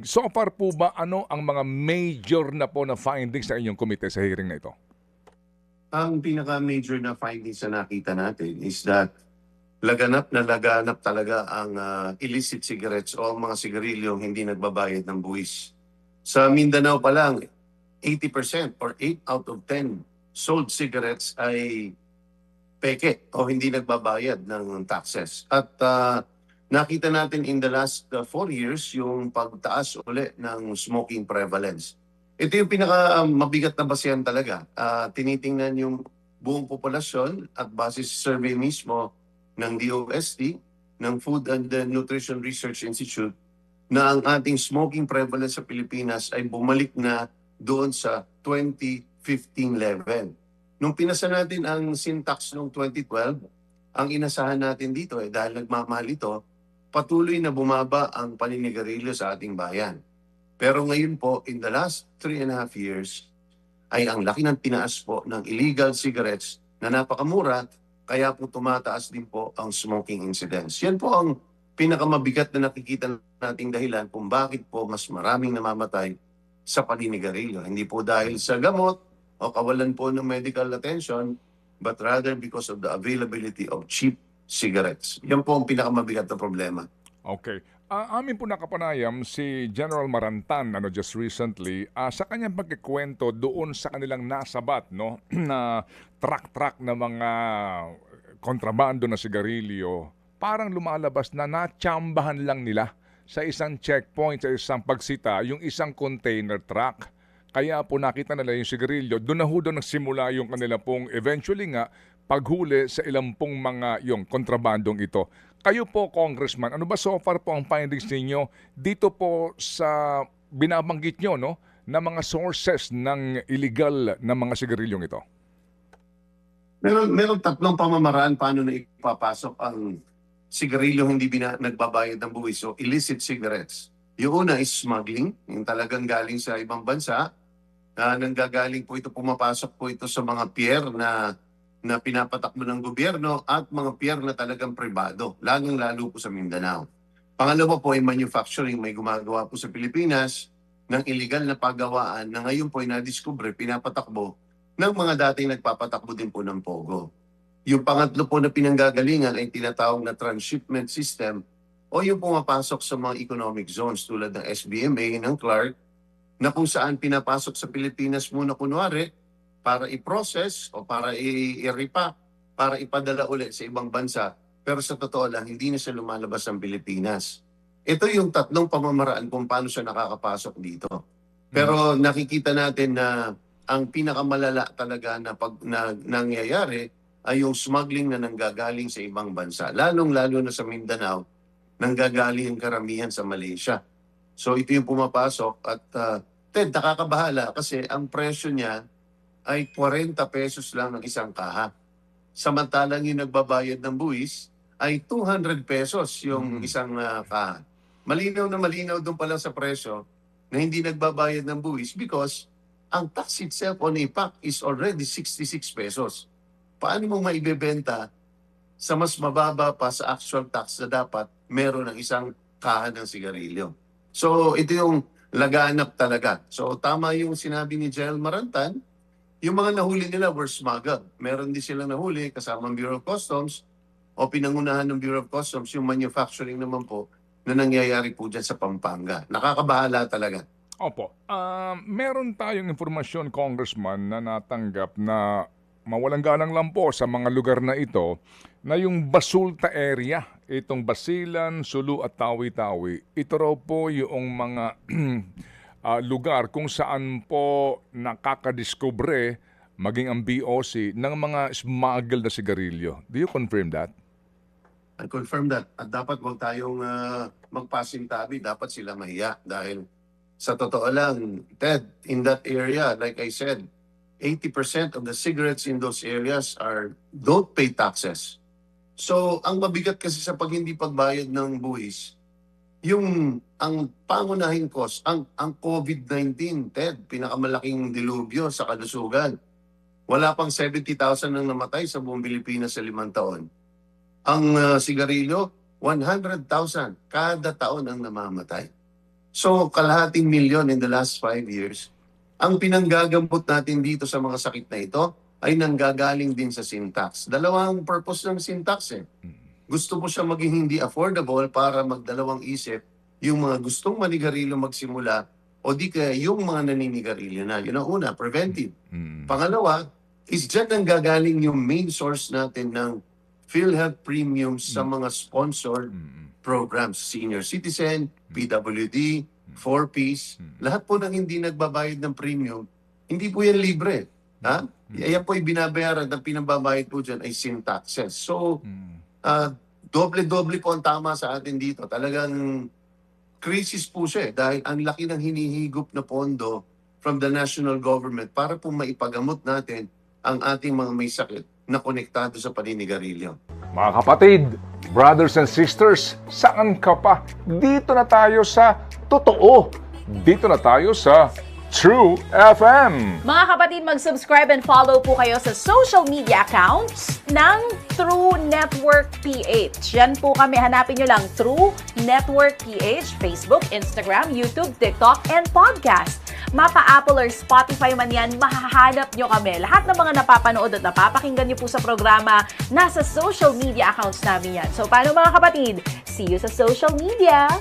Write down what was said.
So far po ba, ano ang mga major na po na findings sa inyong komite sa hearing na ito? Ang pinaka-major na findings na nakita natin is that laganap talaga ang illicit cigarettes o ang mga sigarilyong hindi nagbabayad ng buwis. Sa Mindanao pa lang, 80% or 8 out of 10 sold cigarettes ay peke o hindi nagbabayad ng taxes. At nakita natin in the last 4 years yung pagtaas uli ng smoking prevalence. Ito yung pinaka mabigat na basehan talaga. Tinitingnan yung buong populasyon at base sa survey mismo ng DOST, ng Food and Nutrition Research Institute, na ang ating smoking prevalence sa Pilipinas ay bumalik na doon sa 2015 level. Nung pinasa natin ang syntax noong 2012, ang inasahan natin dito dahil nagmamahal ito, patuloy na bumaba ang paninigarilyo sa ating bayan. Pero ngayon po, in the last 3.5 years, ay ang laki ng tinaas po ng illegal cigarettes na napakamura, kaya po tumataas din po ang smoking incidence. Yan po ang pinakamabigat na nakikita nating dahilan kung bakit po mas maraming namamatay sa paninigarilyo. Hindi po dahil sa gamot o kawalan po ng medical attention, but rather because of the availability of cheap cigarettes. Yan po ang pinakamabigat na problema. Okay. Amin po nakapanayam si General Marantan just recently sa kanyang pagkikwento doon sa kanilang nasabat no na truck na mga kontrabando na sigarilyo, parang lumalabas na natsambahan lang nila sa isang checkpoint, sa isang pagsita, yung isang container truck. Kaya po nakita nila yung sigarilyo, doon na ho doon nagsimula yung kanila pong eventually nga paghuli sa ilang pong mga yung kontrabandong ito. Kayo po, Congressman, ano ba so far po ang findings ninyo dito po sa binabanggit nyo no, na mga sources ng illegal na mga sigarilyong ito? Meron tatlong pamamaraan paano na ipapasok ang sigarilyo hindi nagbabayad ng buwis o illicit cigarettes. Yung una is smuggling, yung talagang galing sa ibang bansa. Nanggagaling po ito, pumapasok po ito sa mga pier na pinapatakbo ng gobyerno at mga pier na talagang pribado, lalong-lalo po sa Mindanao. Pangalawa po ay manufacturing, may gumagawa po sa Pilipinas ng illegal na paggawaan na ngayon po ay nadiskubre, pinapatakbo ng mga dating nagpapatakbo din po ng Pogo. Yung pangatlo po na pinanggagalingan ay tinatawag na transshipment system o yung pumapasok sa mga economic zones tulad ng SBMA, ng Clark, na kung saan pinapasok sa Pilipinas muna kunwari para i-process o para i-repack, para ipadala ulit sa ibang bansa. Pero sa totoo lang, hindi na siya lumalabas ng Pilipinas. Ito yung tatlong pamamaraan kung paano siya nakakapasok dito. Pero nakikita natin na ang pinakamalala talaga na nangyayari ay yung smuggling na nanggagaling sa ibang bansa. Lalong-lalo na sa Mindanao, nanggagaling ang karamihan sa Malaysia. So ito yung pumapasok at Ted, nakakabahala kasi ang presyo niya ay 40 pesos lang ng isang kaha. Samantalang yung nagbabayad ng buwis ay 200 pesos yung isang kaha. Malinaw na malinaw doon pala sa presyo na hindi nagbabayad ng buwis because ang tax itself on impact is already 66 pesos. Paano mo maibebenta sa mas mababa pa sa actual tax na dapat meron ng isang kaha ng sigarilyo? So ito yung laganap talaga. So tama yung sinabi ni General Marantan, yung mga nahuli nila were smuggled. Meron din silang nahuli kasama ng Bureau of Customs o pinangunahan ng Bureau of Customs yung manufacturing naman po na nangyayari po dyan sa Pampanga. Nakakabahala talaga. Opo. Meron tayong informasyon, Congressman, na natanggap na mawalang galang lang po sa mga lugar na ito na yung Basulta area, itong Basilan, Sulu at Tawi-Tawi, ito raw po yung mga lugar kung saan po nakakadiskubre maging ang BOC ng mga smuggled na sigarilyo. Do you confirm that? I confirm that. At dapat wag tayong magpasintabi, dapat sila mahiya dahil sa totoo lang, Ted, in that area, like I said, 80% of the cigarettes in those areas don't pay taxes. So, ang mabigat kasi sa pag hindi pagbayad ng buwis, ang pangunahing cause, ang COVID-19, Ted, pinakamalaking dilubyo sa kalusugan. Wala pang 70,000 nang namatay sa buong Pilipinas sa 5 taon. Ang sigarilyo, 100,000 kada taon ang namamatay. So, kalahating milyon in the last 5 years. Ang pinanggagamot natin dito sa mga sakit na ito ay nanggagaling din sa sin tax. Dalawang purpose ng sin tax eh. Gusto po siya maging hindi affordable para magdalawang isip yung mga gustong manigarilyo magsimula o di kaya yung mga naninigarilyo na. Yun ang una, preventive. Pangalawa, is dyan nanggagaling yung main source natin ng PhilHealth premiums sa mga sponsored programs. Senior citizen, PWD, 4Ps, lahat po ng hindi nagbabayad ng premium, hindi po yan libre. Ha? Yan po ay binabayaran at pinambabayad po dyan ay sin taxes. So, doble-doble po ang tama sa atin dito. Talagang crisis po siya dahil ang laki ng hinihigop na pondo from the national government para po maipagamot natin ang ating mga may sakit na konektado sa paninigarilyo. Mga kapatid, brothers and sisters, saan ka pa? Dito na tayo sa totoo. Dito na tayo sa True FM. Mga kapatid, mag-subscribe and follow po kayo sa social media accounts ng True Network PH. Yan po kami. Hanapin nyo lang True Network PH, Facebook, Instagram, YouTube, TikTok, and podcast. Mapa Apple or Spotify man yan, mahahanap nyo kami. Lahat ng mga napapanood at napapakinggan nyo po sa programa, nasa social media accounts namin yan. So, paano mga kapatid? See you sa social media!